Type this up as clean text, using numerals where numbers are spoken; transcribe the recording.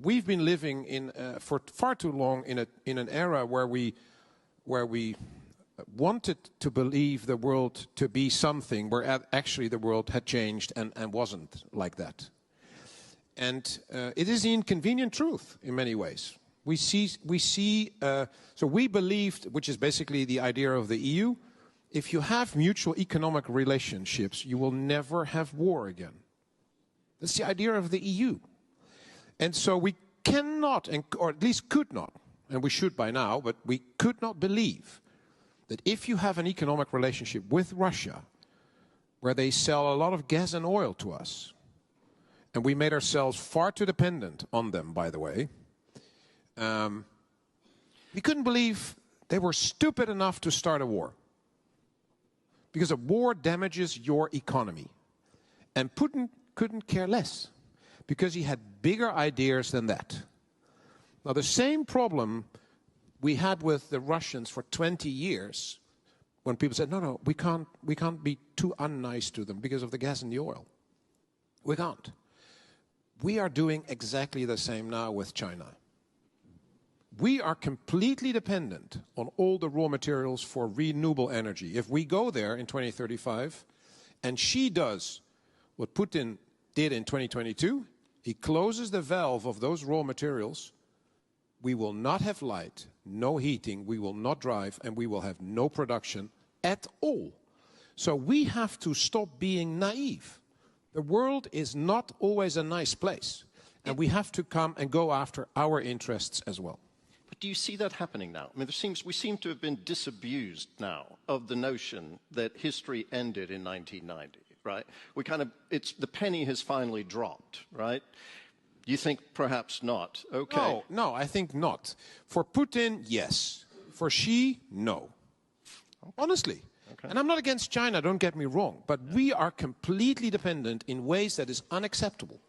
we've been living in for far too long in an era where we wanted to believe the world to be something where actually the world had changed and wasn't like that. And it is the inconvenient truth in many ways. So we believed, which is basically the idea of the EU, if you have mutual economic relationships, you will never have war again. That's the idea of the EU. And so we cannot, or at least could not, and we should by now, but we could not believe that if you have an economic relationship with Russia, where they sell a lot of gas and oil to us, and we made ourselves far too dependent on them, by the way, we couldn't believe they were stupid enough to start a war. Because a war damages your economy. And Putin couldn't care less, because he had bigger ideas than that. Now, the same problem we had with the Russians for 20 years, when people said, no, we can't be too unnice to them because of the gas and the oil. We can't. We are doing exactly the same now with China. We are completely dependent on all the raw materials for renewable energy. If we go there in 2035, and she does what Putin did in 2022, he closes the valve of those raw materials, we will not have light, no heating, we will not drive, and we will have no production at all. So we have to stop being naive. The world is not always a nice place, and we have to come and go after our interests as well. But do you see that happening now? I mean, we seem to have been disabused now of the notion that history ended in 1990, right? The penny has finally dropped, right? You think perhaps not? Okay. No, I think not. For Putin, yes. For Xi, no. Okay. Honestly. Okay. And I'm not against China, don't get me wrong, but we are completely dependent in ways that is unacceptable.